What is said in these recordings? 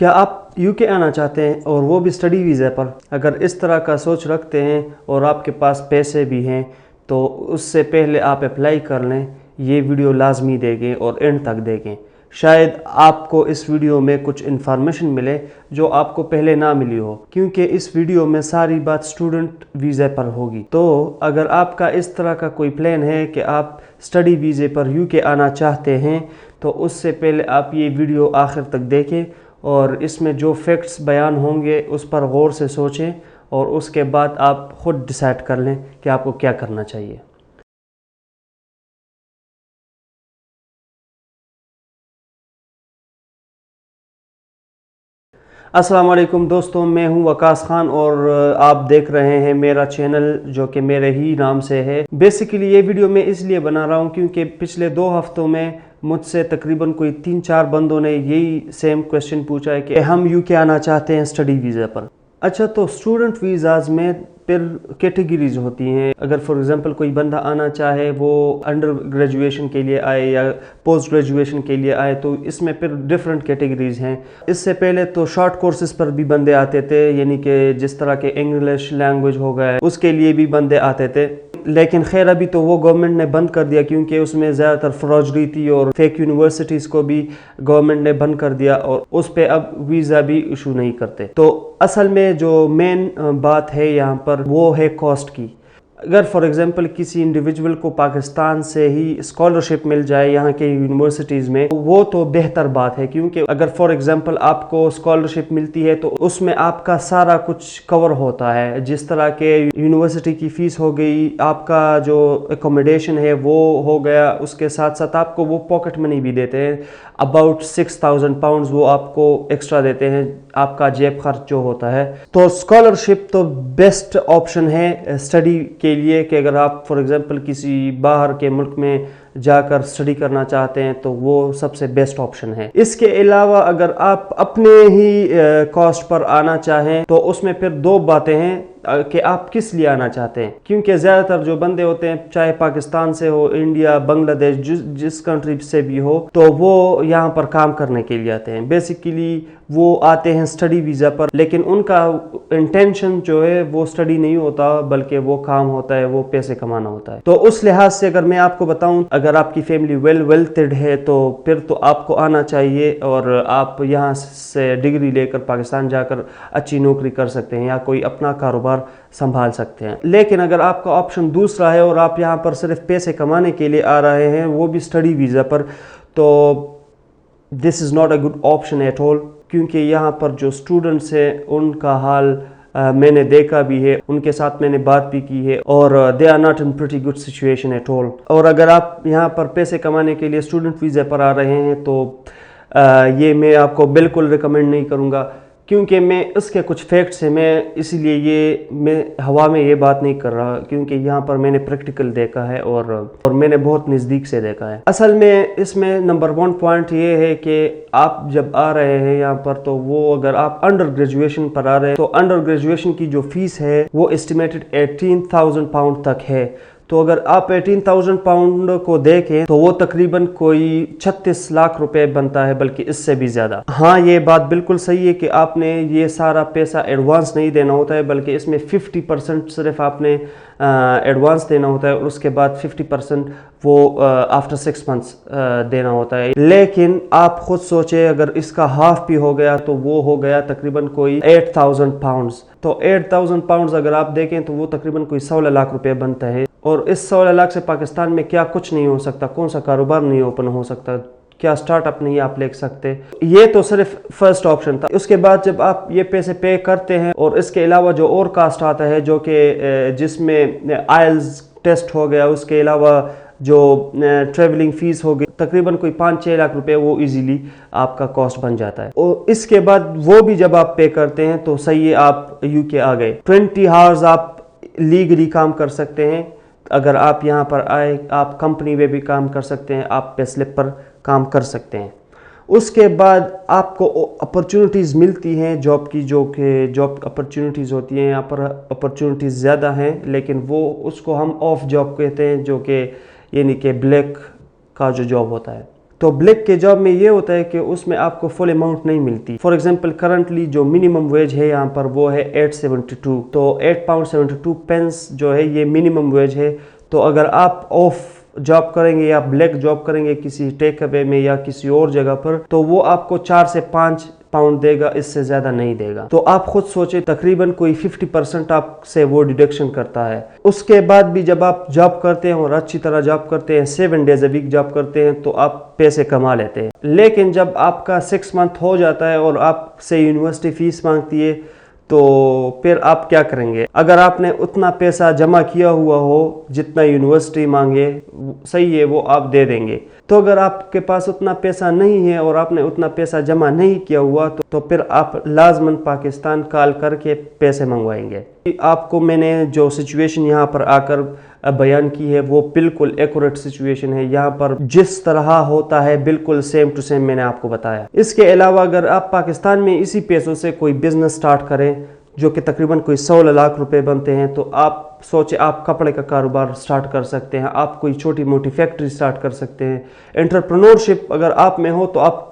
کیا آپ یو کے آنا چاہتے ہیں اور وہ بھی اسٹڈی ویزا پر؟ اگر اس طرح کا سوچ رکھتے ہیں اور آپ کے پاس پیسے بھی ہیں تو اس سے پہلے آپ اپلائی کر لیں۔ یہ ویڈیو لازمی دیکھیں اور اینڈ تک دیکھیں، شاید آپ کو اس ویڈیو میں کچھ انفارمیشن ملے جو آپ کو پہلے نہ ملی ہو، کیونکہ اس ویڈیو میں ساری بات اسٹوڈنٹ ویزے پر ہوگی۔ تو اگر آپ کا اس طرح کا کوئی پلان ہے کہ آپ اسٹڈی ویزے پر یو کے آنا چاہتے ہیں تو اس سے پہلے آپ یہ ویڈیو آخر تک دیکھیں اور اس میں جو فیکٹس بیان ہوں گے اس پر غور سے سوچیں اور اس کے بعد آپ خود ڈیسائیڈ کر لیں کہ آپ کو کیا کرنا چاہیے۔ السلام علیکم دوستوں، میں ہوں وقاص خان اور آپ دیکھ رہے ہیں میرا چینل جو کہ میرے ہی نام سے ہے۔ بیسیکلی یہ ویڈیو میں اس لیے بنا رہا ہوں کیونکہ پچھلے 2 ہفتوں میں مجھ سے تقریباً کوئی 3-4 بندوں نے یہی سیم کویسچن پوچھا ہے کہ ہم یو کے آنا چاہتے ہیں اسٹڈی ویزا پر۔ اچھا، تو اسٹوڈنٹ ویزاز میں پھر کیٹیگریز ہوتی ہیں۔ اگر فار ایگزامپل کوئی بندہ آنا چاہے، وہ انڈر گریجویشن کے لیے آئے یا پوسٹ گریجویشن کے لیے آئے، تو اس میں پھر ڈیفرنٹ کیٹیگریز ہیں۔ اس سے پہلے تو شارٹ کورسز پر بھی بندے آتے تھے، یعنی کہ جس طرح کے انگلش لینگویج ہو گئے اس کے لیے بھی بندے آتے تھے، لیکن خیر ابھی تو وہ گورنمنٹ نے بند کر دیا کیونکہ اس میں زیادہ تر فراڈری تھی اور فیک یونیورسٹیز کو بھی گورنمنٹ نے بند کر دیا اور اس پہ اب ویزا بھی ایشو نہیں کرتے۔ تو اصل میں جو مین بات ہے یہاں پر وہ ہے کاسٹ کی۔ اگر فار ایگزامپل کسی انڈیویجول کو پاکستان سے ہی اسکالرشپ مل جائے یہاں کے یونیورسٹیز میں، وہ تو بہتر بات ہے، کیونکہ اگر فار ایگزامپل آپ کو اسکالرشپ ملتی ہے تو اس میں آپ کا سارا کچھ کور ہوتا ہے، جس طرح کے یونیورسٹی کی فیس ہو گئی، آپ کا جو اکوموڈیشن ہے وہ ہو گیا، اس کے ساتھ ساتھ آپ کو وہ پاکٹ منی بھی دیتے ہیں، اباؤٹ 6000 پاؤنڈز وہ آپ کو ایکسٹرا دیتے ہیں، آپ کا جیب خرچ جو ہوتا ہے۔ تو اسکالرشپ تو بیسٹ آپشن ہے اسٹڈی کے لیے کہ اگر آپ فار ایگزامپل کسی باہر کے ملک میں جا کر اسٹڈی کرنا چاہتے ہیں تو وہ سب سے بیسٹ آپشن ہے۔ اس کے علاوہ اگر آپ اپنے ہی کاسٹ پر آنا چاہیں تو اس میں پھر 2 باتیں ہیں کہ آپ کس لیے آنا چاہتے ہیں، کیونکہ زیادہ تر جو بندے ہوتے ہیں چاہے پاکستان سے ہو، انڈیا، بنگلہ دیش، جس کنٹری سے بھی ہو، تو وہ یہاں پر کام کرنے کے لیے آتے ہیں۔ بیسیکلی وہ آتے ہیں اسٹڈی ویزا پر، لیکن ان کا انٹینشن جو ہے وہ اسٹڈی نہیں ہوتا بلکہ وہ کام ہوتا ہے، وہ پیسے کمانا ہوتا ہے۔ تو اس لحاظ سے اگر میں آپ کو بتاؤں، اگر آپ کی فیملی ویلتھڈ ہے تو پھر تو آپ کو آنا چاہیے اور آپ یہاں سے ڈگری لے کر پاکستان جا کر اچھی نوکری کر سکتے ہیں یا کوئی اپنا کاروبار سنبھال سکتے ہیں۔ لیکن اگر آپ کا آپشن دوسرا ہے اور آپ یہاں پر صرف پیسے کمانے کے لیے آ رہے ہیں، وہ بھی اسٹڈی ویزا پر، تو this is not a good option at all, کیونکہ یہاں پر جو اسٹوڈنٹس ہیں ان کا حال میں نے دیکھا بھی ہے، ان کے ساتھ میں نے بات بھی کی ہے اور they are not in pretty good situation at all. اور اگر آپ یہاں پر پیسے کمانے کے لیے اسٹوڈنٹ ویزا پر آ رہے ہیں تو یہ میں آپ کو بالکل ریکمینڈ نہیں کروں گا، کیونکہ میں اس کے کچھ فیکٹس ہیں، میں اسی لیے میں ہوا میں یہ بات نہیں کر رہا، کیونکہ یہاں پر میں نے پریکٹیکل دیکھا ہے اور میں نے بہت نزدیک سے دیکھا ہے۔ اصل میں اس میں نمبر 1 پوائنٹ یہ ہے کہ آپ جب آ رہے ہیں یہاں پر تو وہ اگر آپ انڈر گریجویشن پر آ رہے ہیں تو انڈر گریجویشن کی جو فیس ہے وہ اسٹیمیٹڈ 18,000 پاؤنڈ تک ہے۔ تو اگر آپ 18,000 پاؤنڈ کو دیکھیں تو وہ تقریباً کوئی 36 لاکھ روپے بنتا ہے، بلکہ اس سے بھی زیادہ۔ ہاں، یہ بات بالکل صحیح ہے کہ آپ نے یہ سارا پیسہ ایڈوانس نہیں دینا ہوتا ہے، بلکہ اس میں 50% صرف آپ نے ایڈوانس دینا ہوتا ہے اور اس کے بعد 50% وہ آفٹر 6 منتھس دینا ہوتا ہے۔ لیکن آپ خود سوچیں، اگر اس کا ہاف بھی ہو گیا تو وہ ہو گیا تقریباً کوئی 8,000 پاؤنڈز۔ تو 8,000 پاؤنڈز اگر آپ دیکھیں تو وہ تقریباً کوئی 16 لاکھ روپے بنتا ہے، اور اس 16 لاکھ سے پاکستان میں کیا کچھ نہیں ہو سکتا، کون سا کاروبار نہیں اوپن ہو سکتا، کیا سٹارٹ اپ نہیں آپ لے سکتے۔ یہ تو صرف فرسٹ آپشن تھا۔ اس کے بعد جب آپ یہ پیسے پے کرتے ہیں اور اس کے علاوہ جو اور کاسٹ آتا ہے جو کہ جس میں آئلز ٹیسٹ ہو گیا، اس کے علاوہ جو ٹریولنگ فیس ہوگی تقریباً کوئی 5-6 لاکھ روپے، وہ ایزیلی آپ کا کاسٹ بن جاتا ہے۔ اور اس کے بعد وہ بھی جب آپ پے کرتے ہیں تو صحیح ہے، آپ یو کے آ گئے۔ 20 آورز آپ لیگلی کام کر سکتے ہیں۔ اگر آپ یہاں پر آئے، آپ کمپنی میں بھی کام کر سکتے ہیں، آپ پے سلپ پر کام کر سکتے ہیں۔ اس کے بعد آپ کو اپرچونٹیز ملتی ہیں جاب کی، جو کہ جاب اپرچونٹیز ہوتی ہیں، یہاں پر اپرچونٹیز زیادہ ہیں، لیکن وہ اس کو ہم آف جاب کہتے ہیں، جو کہ یعنی کہ بلیک کا جو جاب ہوتا ہے۔ तो ब्लैक के जॉब में ये होता है कि उसमें आपको फुल अमाउंट नहीं मिलती। फॉर एग्जांपल करंटली जो मिनिमम वेज है यहाँ पर वो है 8.72, तो 8 पाउंड 72 जो है ये मिनिमम वेज है। तो अगर आप ऑफ जॉब करेंगे या ब्लैक जॉब करेंगे किसी टेक अवे में या किसी और जगह पर, तो वो आपको 4 से 5 पाउंड देगा, इससे ज्यादा नहीं देगा। तो आप खुद सोचे तकरीबन कोई 50% आपसे वो डिडक्शन करता है। उसके बाद भी जब आप जॉब करते हैं और अच्छी तरह जॉब करते हैं, 7 डेज अ वीक जॉब करते हैं, तो आप पैसे कमा लेते हैं। लेकिन जब आपका 6 मंथ हो जाता है और आपसे यूनिवर्सिटी फीस मांगती है, तो फिर आप क्या करेंगे? अगर आपने उतना पैसा जमा किया हुआ हो जितना यूनिवर्सिटी मांगे, सही है, वो आप दे देंगे। तो अगर आपके पास उतना पैसा नहीं है और आपने उतना पैसा जमा नहीं किया हुआ, तो फिर आप लाजमन पाकिस्तान कॉल करके पैसे मंगवाएंगे। आपको मैंने जो सिचुएशन यहाँ पर आकर बयान की है वो बिल्कुल एक्यूरेट सिचुएशन है। यहाँ पर जिस तरह होता है बिल्कुल सेम टू सेम मैंने आपको बताया। इसके अलावा अगर आप पाकिस्तान में इसी पैसों से कोई बिजनेस स्टार्ट करें जो कि तकरीबन कोई 16 लाख रुपए बनते हैं, तो आप सोचे आप कपड़े का कारोबार स्टार्ट कर सकते हैं, आप कोई छोटी मोटी फैक्ट्री स्टार्ट कर सकते हैं। एंटरप्रेन्योरशिप अगर आप में हो तो आप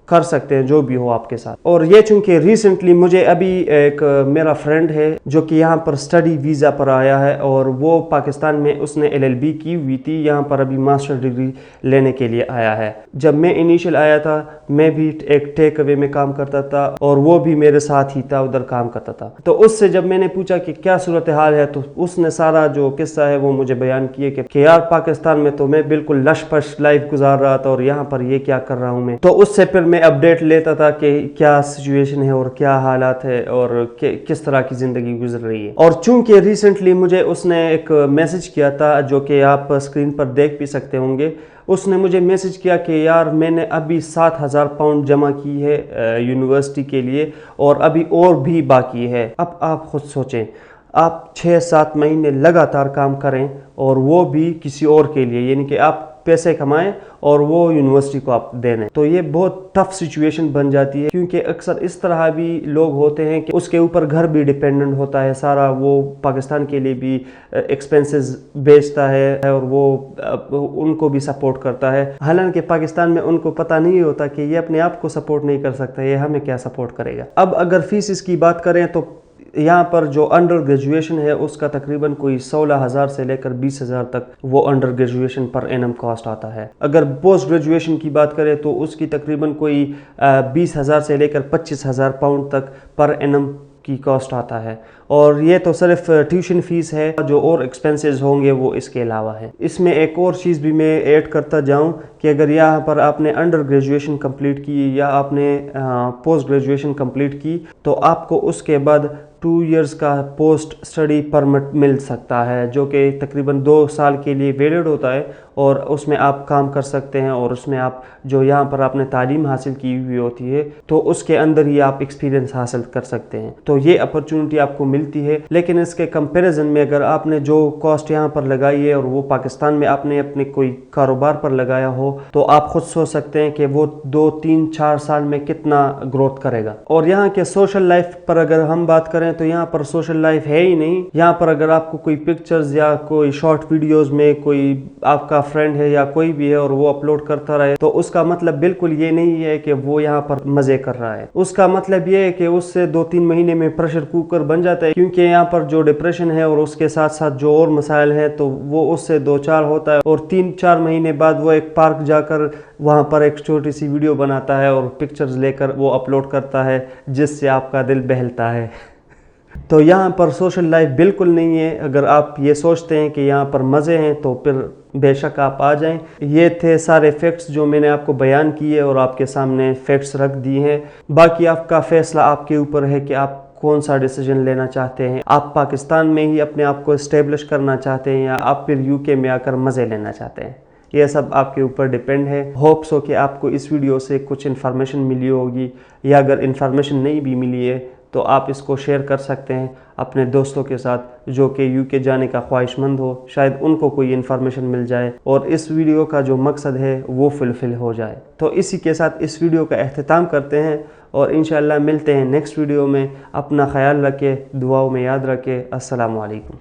कर सकते हैं, जो भी हो आपके साथ। और ये चूंकि रिसेंटली मुझे अभी एक मेरा फ्रेंड है जो कि यहाँ पर स्टडी वीज़ा पर आया है और वो पाकिस्तान में उसने LLB की हुई थी, यहाँ पर अभी मास्टर डिग्री लेने के लिए आया है। जब मैं इनिशियल आया था मैं भी एक टेक अवे में काम करता था और वो भी मेरे साथ ही था, उधर काम करता था। तो उससे जब मैंने पूछा कि क्या सूरत हाल है, तो उसने सारा जो किस्सा है वो मुझे बयान किए कि यार पाकिस्तान में तो मैं बिल्कुल लश पश लाइफ गुजार रहा था और यहाँ पर ये क्या कर रहा हूँ मैं। तो उससे फिर मैं अपडेट लेता था कि क्या सिचुएशन है और क्या हालात है और किस तरह की ज़िंदगी गुजर रही है। और चूंकि रिसेंटली मुझे उसने एक मैसेज किया था जो कि आप स्क्रीन पर देख भी सकते होंगे। उसने मुझे मैसेज किया कि यार मैंने अभी 7,000 पाउंड जमा की है यूनिवर्सिटी के लिए और अभी और भी बाकी है। अब आप खुद सोचें, आप 6-7 महीने लगातार काम करें और वो भी किसी और के लिए, यानी कि आप पैसे कमाएं और वो यूनिवर्सिटी को आप देने, तो ये बहुत टफ सिचुएशन बन जाती है। क्योंकि अक्सर इस तरह भी लोग होते हैं कि उसके ऊपर घर भी डिपेंडेंट होता है सारा, वो पाकिस्तान के लिए भी एक्सपेंसेस बेचता है और वो उनको भी सपोर्ट करता है। हालांकि पाकिस्तान में उनको पता नहीं होता कि ये अपने आप को सपोर्ट नहीं कर सकता, ये हमें क्या सपोर्ट करेगा। अब अगर फीस की बात करें तो यहाँ पर जो अंडर ग्रेजुएशन है उसका तकरीबन कोई 16,000 से लेकर 20,000 तक वो under graduation per annum cost आता है। अगर पोस्ट ग्रेजुएशन की बात करें तो उसकी तकरीबन कोई 20,000 से लेकर 25,000 पाउंड तक पर एनम की कॉस्ट आता है। और ये तो सिर्फ ट्यूशन फीस है, जो और एक्सपेंसेस होंगे वो इसके अलावा है। इसमें एक और चीज़ भी मैं ऐड करता जाऊं कि अगर यहाँ पर आपने अंडर ग्रेजुएशन कंप्लीट की या आपने पोस्ट ग्रेजुएशन कंप्लीट की, तो आपको उसके बाद 2 इयर्स का पोस्ट स्टडी परमिट मिल सकता है, जो कि तकरीबन 2 साल के लिए वैलिड होता है और उसमें आप काम कर सकते हैं और उसमें आप जो यहाँ पर आपने तालीम हासिल की हुई होती है तो उसके अंदर ही आप एक्सपीरियंस हासिल कर सकते हैं। तो ये अपॉर्चुनिटी आपको मिलती है। लेकिन इसके कंपैरिजन में अगर आपने जो कॉस्ट यहाँ पर लगाई है और वो पाकिस्तान में आपने अपने कोई कारोबार पर लगाया हो, तो आप खुद सोच सकते हैं कि वो 2-3-4 साल में कितना ग्रोथ करेगा। और यहाँ के सोशल लाइफ पर अगर हम बात करें तो यहाँ पर सोशल लाइफ है ही नहीं। यहाँ पर अगर आपको कोई पिक्चर्स या कोई शॉर्ट वीडियोस में कोई आपका फ्रेंड है या कोई भी है और वो अपलोड करता रहे, तो उसका मतलब बिल्कुल ये नहीं है कि वो यहाँ पर मजे कर रहा है। उसका मतलब ये है कि उससे 2-3 महीने में प्रेशर कुकर बन जाता है, क्योंकि यहाँ पर जो डिप्रेशन है और उसके साथ साथ जो और मसाइल हैं तो वो उससे 2-4 होता है और 3-4 महीने बाद वो एक पार्क जाकर वहाँ पर एक छोटी सी वीडियो बनाता है और पिक्चर्स लेकर वो अपलोड करता है, जिससे आपका दिल बहलता है। तो यहाँ पर सोशल लाइफ बिल्कुल नहीं है। अगर आप ये सोचते हैं कि यहाँ पर मज़े हैं तो फिर बेशक आप आ जाएं। ये थे सारे फैक्ट्स जो मैंने आपको बयान किए और आपके सामने फैक्ट्स रख दिए हैं। बाकी आपका फ़ैसला आपके ऊपर है कि आप कौन सा डिसीजन लेना चाहते हैं। आप पाकिस्तान में ही अपने आप को इस्टेब्लिश करना चाहते हैं या आप फिर यूके में आकर मज़े लेना चाहते हैं। ये सब आपके ऊपर डिपेंड है। होप्स हो कि आपको इस वीडियो से कुछ इन्फॉर्मेशन मिली होगी, या अगर इन्फॉर्मेशन नहीं भी मिली है तो आप इसको शेयर कर सकते हैं अपने दोस्तों के साथ जो कि यूके जाने का ख्वाहिशमंद हो, शायद उनको कोई इन्फॉर्मेशन मिल जाए और इस वीडियो का जो मकसद है वो फुलफिल हो जाए। तो इसी के साथ इस वीडियो का अख्तिताम करते हैं और इंशाअल्लाह मिलते हैं नेक्स्ट वीडियो में। अपना ख्याल रखें, दुआओं में याद रखें। अस्सलामु अलैकुम।